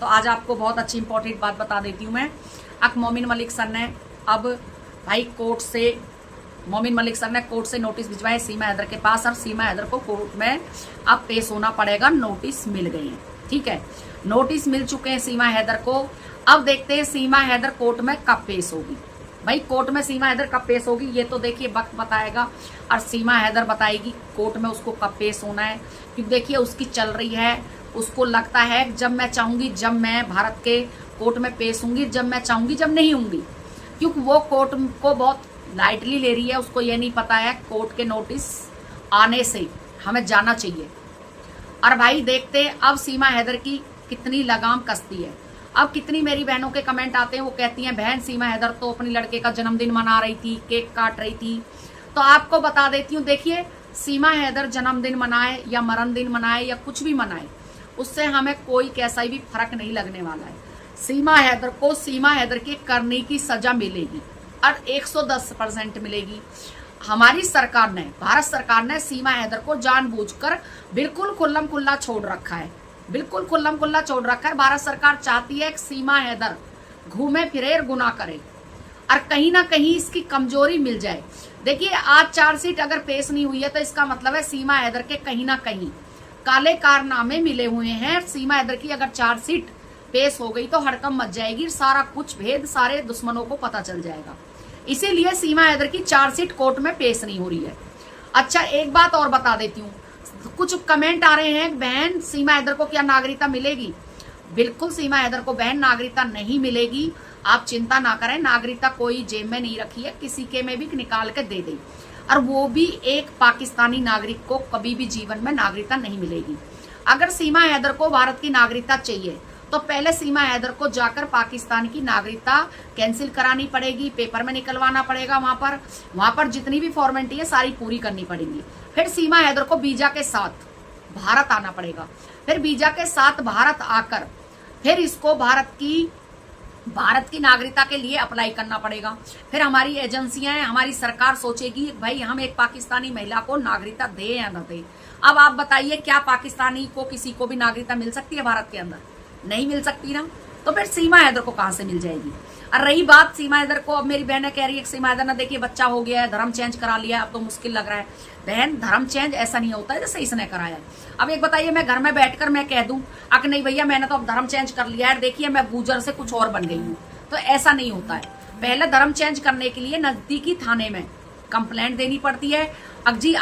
तो आज आपको बहुत अच्छी इंपॉर्टेंट बात बता देती हूँ मैं। अब मोमिन मलिक सर ने मोमिन मलिक सर ने कोर्ट से नोटिस भिजवाए सीमा हैदर के पास और सीमा हैदर को कोर्ट में अब पेश होना पड़ेगा। नोटिस मिल गए हैं, ठीक है, नोटिस मिल चुके हैं सीमा हैदर को। अब देखते हैं सीमा हैदर कोर्ट में कब पेश होगी। भाई कोर्ट में सीमा हैदर कब पेश होगी ये तो देखिए वक्त बताएगा और सीमा हैदर बताएगी कोर्ट में उसको कब पेश होना है। क्योंकि देखिए उसकी चल रही है, उसको लगता है जब मैं चाहूंगी जब मैं भारत के कोर्ट में पेश होंगी, जब मैं चाहूंगी जब नहीं होंगी। क्योंकि वो कोर्ट को बहुत लाइटली ले रही है, उसको ये नहीं पता है कोर्ट के नोटिस आने से हमें जाना चाहिए। और भाई देखते हैं अब सीमा हैदर की कितनी लगाम कसती है। अब कितनी मेरी बहनों के कमेंट आते हैं, वो कहती हैं बहन सीमा हैदर तो अपने लड़के का जन्मदिन मना रही थी, केक काट रही थी। तो आपको बता देती हूँ, देखिए सीमा हैदर जन्मदिन मनाए या मरण दिन मनाए या कुछ भी मनाए, उससे हमें कोई कैसा भी फर्क नहीं लगने वाला है। सीमा हैदर को सीमा हैदर के करने की सजा मिलेगी और 110% मिलेगी। हमारी सरकार ने, भारत सरकार ने सीमा हैदर को जानबूझकर बिल्कुल खुल्लम खुल्ला छोड़ रखा है, बिल्कुल खुल्लम खुल्ला छोड़ रखा है। भारत सरकार चाहती है कि सीमा हैदर घूमे फिरे और गुनाह करे और कहीं ना कहीं इसकी कमजोरी मिल जाए। देखिए आज चार्जशीट अगर पेश नहीं हुई है तो इसका मतलब है सीमा हैदर के कहीं ना कहीं काले कारनामे मिले हुए हैं। सीमा हैदर की अगर चार्जशीट पेश हो गई तो हड़कम मच जाएगी, सारा कुछ भेद सारे दुश्मनों को पता चल जाएगा। इसीलिए सीमा हैदर की चार्जशीट कोर्ट में पेश नहीं हो रही है। अच्छा एक बात और बता देती हूँ, कुछ कमेंट आ रहे हैं बहन सीमा हैदर को क्या नागरिकता मिलेगी। बिल्कुल सीमा हैदर को बहन नागरिकता नहीं मिलेगी, आप चिंता ना करें। नागरिकता कोई जेब में नहीं रखी है, किसी के में भी निकाल के दे दे, और वो भी एक पाकिस्तानी नागरिक को कभी भी जीवन में नागरिकता नहीं मिलेगी। अगर सीमा हैदर को भारत की नागरिकता चाहिए तो पहले सीमा हैदर को जाकर पाकिस्तान की नागरिकता कैंसिल करानी पड़ेगी, पेपर में निकलवाना पड़ेगा। वहां पर जितनी भी फॉर्मेलिटी है सारी पूरी करनी पड़ेगी। फिर सीमा हैदर को वीजा के साथ भारत आना पड़ेगा। फिर वीजा के साथ भारत आकर फिर इसको भारत की नागरिकता के लिए अप्लाई करना पड़ेगा। फिर हमारी एजेंसियां, हमारी सरकार सोचेगी भाई हम एक पाकिस्तानी महिला को नागरिकता दे या न दे। अब आप बताइए क्या पाकिस्तानी को किसी को भी नागरिकता मिल सकती है भारत के अंदर? नहीं मिल सकती ना। तो फिर सीमा हैदर को कहां से मिल जाएगी? और रही बात सीमा हैदर को, अब मेरी बहन कह रही है कि सीमा हैदर ने देखिए बच्चा हो गया है, धर्म चेंज करा लिया, अब तो मुश्किल लग रहा है। बहन धर्म चेंज ऐसा नहीं होता है जैसे इसने कराया। अब एक बताइए मैं घर में बैठकर मैं कह दूं अक नहीं भैया मैंने तो अब धर्म चेंज कर लिया है, देखिए मैं गुजर से कुछ और बन गई हूँ, तो ऐसा नहीं होता है। पहले धर्म चेंज करने के लिए नजदीकी थाने में कंप्लेंट देनी पड़ती है। अब जी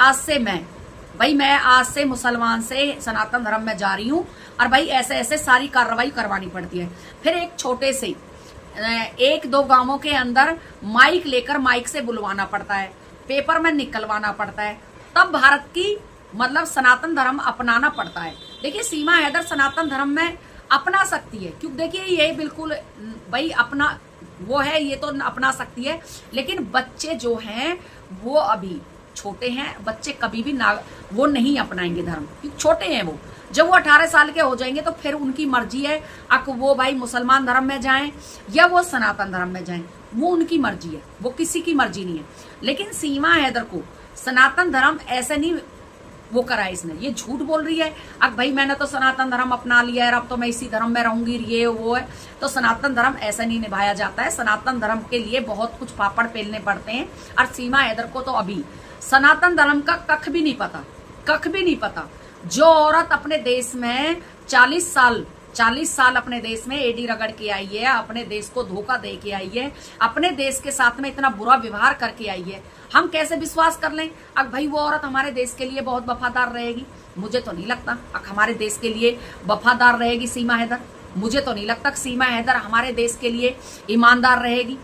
मैं आज से मुसलमान से सनातन धर्म में जा रही हूँ और भाई ऐसे ऐसे सारी कार्रवाई करवानी पड़ती है। फिर एक छोटे से 1-2 गांवों के अंदर माइक लेकर माइक से बुलवाना पड़ता है, पेपर में निकलवाना पड़ता है, तब भारत की मतलब सनातन धर्म अपनाना पड़ता है। देखिए सीमा हैदर सनातन धर्म में अपना सकती है, क्योंकि देखिए ये बिल्कुल भाई अपना वो है, ये तो अपना सकती है। लेकिन बच्चे जो हैं वो अभी छोटे हैं, बच्चे कभी भी वो नहीं अपनाएंगे धर्म, क्योंकि छोटे हैं वो। जब वो 18 साल के हो जाएंगे तो फिर उनकी मर्जी है अब वो भाई मुसलमान धर्म में जाएं या वो सनातन धर्म में जाएं, वो उनकी मर्जी है, वो किसी की मर्जी नहीं है। लेकिन सीमा हैदर को सनातन धर्म ऐसे नहीं वो करा है इसने, ये झूठ बोल रही है अब भाई मैंने तो सनातन धर्म अपना लिया है, अब तो मैं इसी धर्म में रहूंगी, ये वो है। तो सनातन धर्म ऐसा नहीं निभाया जाता है। सनातन धर्म के लिए बहुत कुछ पापड़ पेलने पड़ते हैं। और सीमा हैदर को तो अभी सनातन धर्म का कख भी नहीं पता, कख भी नहीं पता। जो औरत अपने देश में 40 साल अपने देश में एडी रगड़ के आई है, अपने देश को धोखा दे के आई है, अपने देश के साथ में इतना बुरा व्यवहार करके आई है, हम कैसे विश्वास कर लें अब भाई वो औरत हमारे देश के लिए बहुत वफादार रहेगी? मुझे तो नहीं लगता अब हमारे देश के लिए वफादार रहेगी सीमा हैदर। मुझे तो नहीं लगता सीमा हैदर हमारे देश के लिए ईमानदार रहेगी।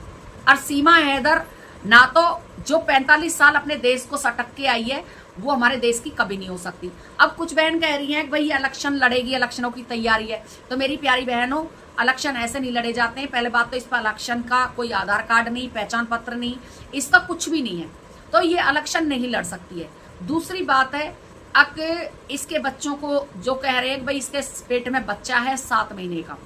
और सीमा हैदर ना तो जो 45 साल अपने देश को सटक के आई है वो हमारे देश की कभी नहीं हो सकती। अब कुछ बहन कह रही हैं कि भाई इलेक्शन लड़ेगी, इलेक्शनों की तैयारी है। तो मेरी प्यारी बहनों, इलेक्शन ऐसे नहीं लड़े जाते हैं। पहले बात तो इस पर इलेक्शन का कोई आधार कार्ड नहीं, पहचान पत्र नहीं, इसका कुछ भी नहीं है, तो ये इलेक्शन नहीं लड़ सकती है। दूसरी बात है अब इसके बच्चों को जो कह रहे हैं भाई इसके पेट में बच्चा है 7 महीने का,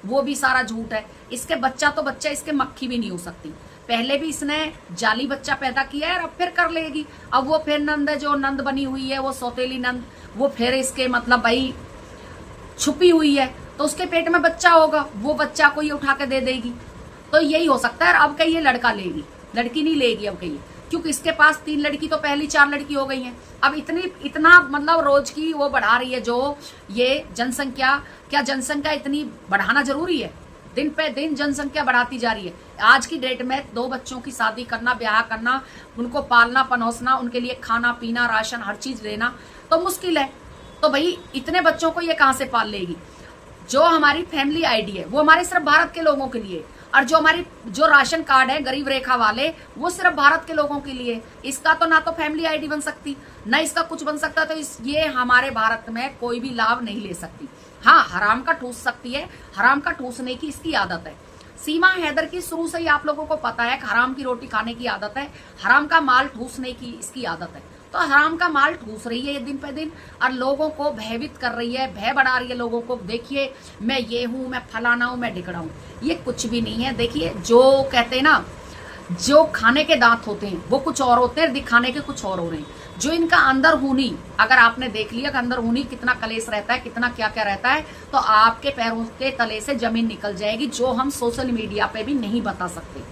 वो भी सारा झूठ है। इसके बच्चा इसके मक्खी भी नहीं हो सकती। पहले भी इसने जाली बच्चा पैदा किया है और अब फिर कर लेगी। अब वो फिर नंद जो नंद बनी हुई है वो सौतेली नंद, वो फिर इसके मतलब भाई छुपी हुई है। तो उसके पेट में बच्चा होगा, वो बच्चा को ये उठा के दे देगी। तो यही हो सकता है। अब कहिए लड़का लेगी, लड़की नहीं लेगी अब कहिए, क्योंकि इसके पास 3 लड़की तो पहली 4 लड़की हो गई हैं। अब इतना मतलब रोज की वो बढ़ा रही है जो ये जनसंख्या, क्या जनसंख्या इतनी बढ़ाना जरूरी है? दिन पे दिन जनसंख्या बढ़ाती जा रही है। आज की डेट में 2 बच्चों की शादी करना, ब्याह करना, उनको पालना पनोसना, उनके लिए खाना पीना राशन हर चीज लेना तो मुश्किल है। तो भाई इतने बच्चों को ये कहां से पाल लेगी? जो हमारी फैमिली आईडी है वो हमारे सिर्फ भारत के लोगों के लिए, और जो राशन कार्ड है गरीब रेखा वाले वो सिर्फ भारत के लोगों के लिए। इसका तो ना तो फैमिली आईडी बन सकती, ना इसका कुछ बन सकता। तो ये हमारे भारत में कोई भी लाभ नहीं ले सकती। हाँ, हराम का ठूस सकती है, हराम का ठूसने की इसकी आदत है। सीमा हैदर की शुरू से ही आप लोगों को पता है कि हराम की रोटी खाने की आदत है, हराम का माल ठूसने की इसकी आदत है। तो हराम का माल ठूस रही है ये दिन पे दिन, और लोगों को भयभीत कर रही है, भय बढ़ा रही है लोगों को। देखिए मैं ये हूं, मैं फलाना हूं, मैं ढिकड़ा हूं। ये कुछ भी नहीं है। देखिए जो कहते हैं ना, जो खाने के दांत होते हैं वो कुछ और होते हैं, दिखाने के कुछ और हो रहे हैं। जो इनका अंदर हूनी, अगर आपने देख लिया कि अंदर हूनी कितना कलेश रहता है, कितना क्या क्या रहता है, तो आपके पैरों के तले से जमीन निकल जाएगी, जो हम सोशल मीडिया पे भी नहीं बता सकते।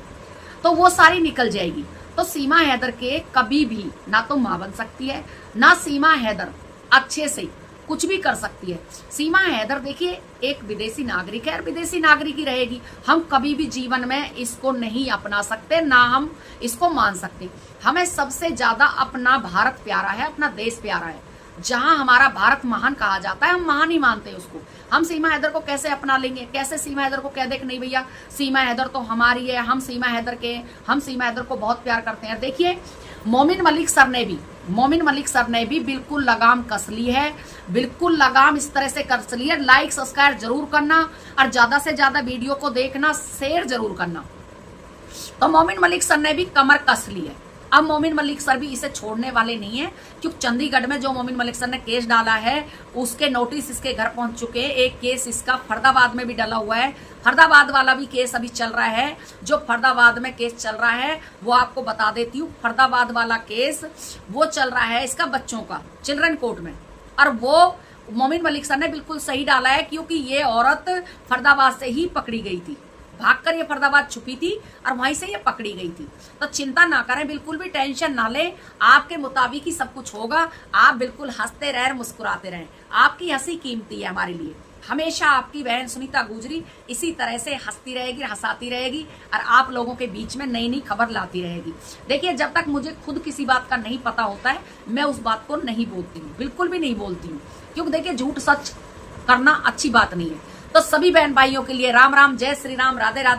तो वो सारी निकल जाएगी। तो सीमा हैदर के कभी भी ना तो मां बन सकती है, ना सीमा हैदर अच्छे से कुछ भी कर सकती है। सीमा हैदर देखिए एक विदेशी नागरिक है और विदेशी नागरिक ही रहेगी। हम कभी भी जीवन में इसको नहीं अपना सकते, ना हम इसको मान सकते। हमें सबसे ज्यादा अपना भारत प्यारा है, अपना देश प्यारा है। जहां हमारा भारत महान कहा जाता है, हम महान ही मानते हैं उसको। हम सीमा हैदर को कैसे अपना लेंगे? कैसे सीमा हैदर को कह दे कि नहीं भैया सीमा हैदर तो हमारी है, हम सीमा हैदर के, हम सीमा हैदर को बहुत प्यार करते हैं। देखिए मोमिन मलिक सर ने भी बिल्कुल लगाम कस ली है, बिल्कुल लगाम इस तरह से कस ली है। लाइक सब्सक्राइब जरूर करना और ज्यादा से ज्यादा वीडियो को देखना, शेयर जरूर करना। तो मोमिन मलिक सर ने भी कमर कस ली है। अब मोमिन मलिक सर भी इसे छोड़ने वाले नहीं है, क्योंकि चंडीगढ़ में जो मोमिन मलिक सर ने केस डाला है उसके नोटिस इसके घर पहुंच चुके हैं। एक केस इसका फरीदाबाद में भी डाला हुआ है, फरीदाबाद वाला भी केस अभी चल रहा है। जो फरीदाबाद में केस चल रहा है वो आपको बता देती हूँ। फरीदाबाद वाला केस वो चल रहा है इसका बच्चों का, चिल्ड्रन कोर्ट में। और वो मोमिन मलिक सर ने बिल्कुल सही डाला है, क्योंकि ये औरत फरीदाबाद से ही पकड़ी गई थी, भागकर ये फरीदाबाद छुपी थी और वहीं से ये पकड़ी गई थी। तो चिंता ना करें, बिल्कुल भी टेंशन ना लें, आपके मुताबिक ही सब कुछ होगा। आप बिल्कुल हंसते रहें, मुस्कुराते रहें। आपकी हंसी कीमती है हमारे लिए। हमेशा आपकी बहन सुनीता गुजरी इसी तरह से हंसती रहेगी, हंसाती रहेगी और आप लोगों के बीच में नई नई खबर लाती रहेगी। देखिए जब तक मुझे खुद किसी बात का नहीं पता होता है, मैं उस बात को नहीं बोलती हूँ, बिल्कुल भी नहीं बोलती हूँ, क्योंकि देखिए झूठ सच करना अच्छी बात नहीं है। तो सभी बहन भाइयों के लिए राम राम, जय श्री राम, राधे राधे।